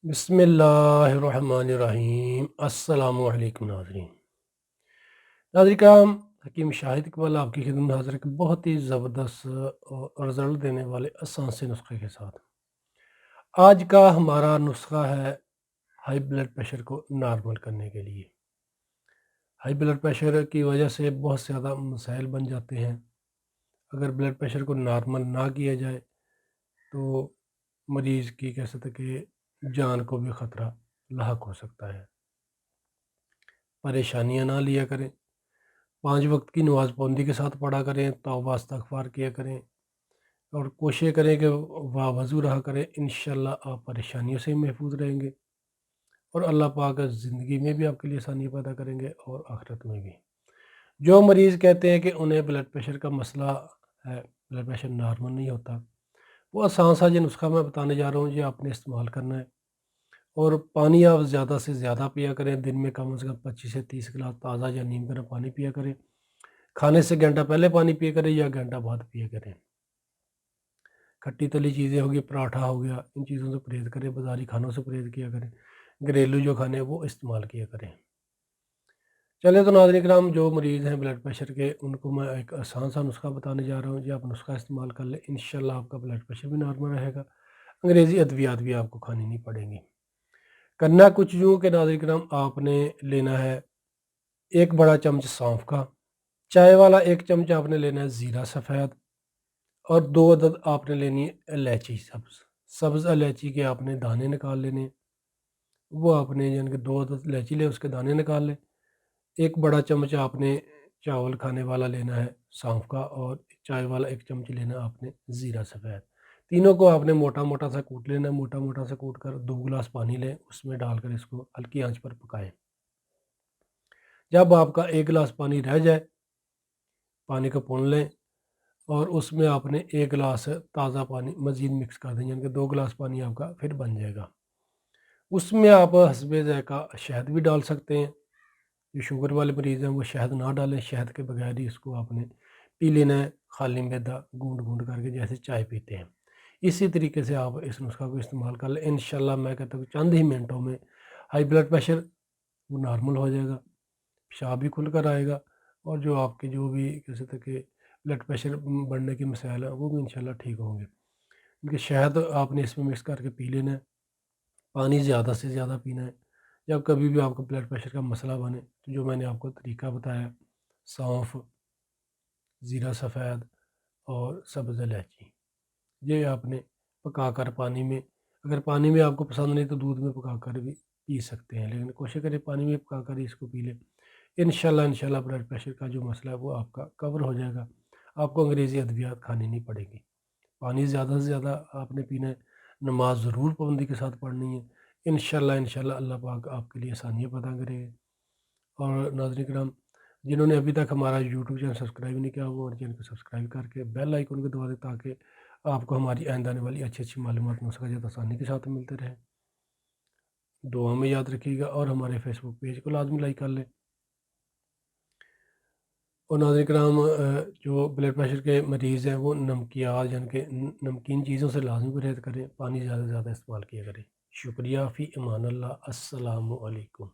بسم اللہ الرحمن الرحیم۔ السلام علیکم ناظرین کرام، حکیم شاہد اقبال آپ کی خدمت میں حاضر ہے کہ بہت ہی زبردست اور رزلٹ دینے والے آسان سے نسخے کے ساتھ آج کا ہمارا نسخہ ہے ہائی بلڈ پریشر کو نارمل کرنے کے لیے۔ ہائی بلڈ پریشر کی وجہ سے بہت زیادہ مسائل بن جاتے ہیں۔ اگر بلڈ پریشر کو نارمل نہ کیا جائے تو مریض کی کہہ سکتے کہ جان کو بھی خطرہ لاحق ہو سکتا ہے۔ پریشانیاں نہ لیا کریں، 5 وقت کی نماز پابندی کے ساتھ پڑھا کریں، توبہ استغفار کیا کریں اور کوشش کریں کہ وضو رہا کریں۔ انشاءاللہ آپ پریشانیوں سے محفوظ رہیں گے اور اللہ پاک زندگی میں بھی آپ کے لیے آسانی پیدا کریں گے اور آخرت میں بھی۔ جو مریض کہتے ہیں کہ انہیں بلڈ پریشر کا مسئلہ ہے، بلڈ پریشر نارمل نہیں ہوتا، وہ آسان سا جو نسخہ میں بتانے جا رہا ہوں یہ آپ نے استعمال کرنا ہے۔ اور پانی آپ زیادہ سے زیادہ پیا کریں، دن میں کم از کم 25 سے 30 گلاس تازہ یا نیم گرم پانی پیا کریں۔ کھانے سے گھنٹہ پہلے پانی پیا کریں یا گھنٹہ بعد پیا کریں۔ کھٹی تلی چیزیں ہو گئی، پراٹھا ہو گیا، ان چیزوں سے پرہیز کریں، بازاری کھانوں سے پرہیز کیا کریں، گھریلو جو کھانے وہ استعمال کیا کریں۔ چلے تو ناظرین کرام، جو مریض ہیں بلڈ پریشر کے ان کو میں ایک آسان سا نسخہ بتانے جا رہا ہوں، یہ آپ نسخہ استعمال کر لیں، انشاءاللہ آپ کا بلڈ پریشر بھی نارمل رہے گا، انگریزی ادویات بھی آپ کو کھانی نہیں پڑیں گی۔ کرنا کچھ یوں کہ ناظرین کرام، آپ نے لینا ہے 1 بڑا چمچ سونف کا، چائے والا 1 چمچ آپ نے لینا ہے زیرہ سفید، اور 2 عدد آپ نے لینی ہے الائچی سبز الائچی کے آپ نے دانے نکال لینے ہیں۔ وہ آپ نے یعنی کہ 2 عدد الائچی لے، اس کے دانے نکال لیں۔ 1 بڑا چمچ آپ نے چاول کھانے والا لینا ہے سونف کا، اور چائے والا 1 چمچ لینا ہے آپ نے زیرہ سفید۔ تینوں کو آپ نے موٹا موٹا سا کوٹ لینا ہے، موٹا موٹا سا کوٹ کر 2 گلاس پانی لیں، اس میں ڈال کر اس کو ہلکی آنچ پر پکائیں۔ جب آپ کا 1 گلاس پانی رہ جائے، پانی کو پون لیں اور اس میں آپ نے 1 گلاس تازہ پانی مزید مکس کر دیں، یعنی کہ 2 گلاس پانی آپ کا پھر بن جائے گا۔ اس میں آپ حسب ذائقہ شہد بھی ڈال سکتے ہیں۔ جو شوگر والے مریض ہیں وہ شہد نہ ڈالیں، شہد کے بغیر ہی اس کو آپ نے پی لینا ہے، خالی معدہ گونڈ گونڈ کر کے جیسے چائے پیتے ہیں۔ اسی طریقے سے آپ اس نسخہ کو استعمال کر لیں، انشاءاللہ میں کہتا ہوں چند ہی منٹوں میں ہائی بلڈ پریشر وہ نارمل ہو جائے گا، پیشاب بھی کھل کر آئے گا، اور جو آپ کے جو بھی کسی طرح کے بلڈ پریشر بڑھنے کے مسائل ہیں وہ بھی انشاءاللہ ٹھیک ہوں گے۔ کیونکہ شہد آپ نے اس میں مکس کر کے پی لینا ہے، پانی زیادہ سے زیادہ پینا ہے۔ جب کبھی بھی آپ کو بلڈ پریشر کا مسئلہ بنے تو جو میں نے آپ کو طریقہ بتایا، سونف، زیرہ سفید اور سبز الائچی، یہ آپ نے پکا کر پانی میں، اگر پانی میں آپ کو پسند نہیں تو دودھ میں پکا کر بھی پی سکتے ہیں، لیکن کوشش کریں پانی میں پکا کر ہی اس کو پی لیں۔ انشاءاللہ بلڈ پریشر کا جو مسئلہ ہے وہ آپ کا کور ہو جائے گا، آپ کو انگریزی ادویات کھانی نہیں پڑے گی۔ پانی زیادہ سے زیادہ آپ نے پینا ہے، نماز ضرور پابندی کے ساتھ پڑھنی ہے۔ انشاءاللہ اللہ پاک آپ کے لیے آسانیاں پیدا کرے گا۔ اور ناظرین کرام، جنہوں نے ابھی تک ہمارا یوٹیوب چینل سبسکرائب نہیں کیا وہ ہمارے چینل کو سبسکرائب کر کے بیل آئیکن کو دبا دیں تاکہ آپ کو ہماری آئندہ آنے والی اچھی اچھی معلومات نسخہ آسانی کے ساتھ ملتے رہیں۔ دعا میں یاد رکھیے گا اور ہمارے فیس بک پیج کو لازمی لائک کر لیں۔ اور ناظرین کرام، جو بلڈ پریشر کے مریض ہیں وہ نمکیات یعنی کہ نمکین چیزوں سے لازمی پرہیز کریں، پانی زیادہ سے زیادہ استعمال کیا کریں۔ شکریہ، فی امان اللہ، السلام علیکم۔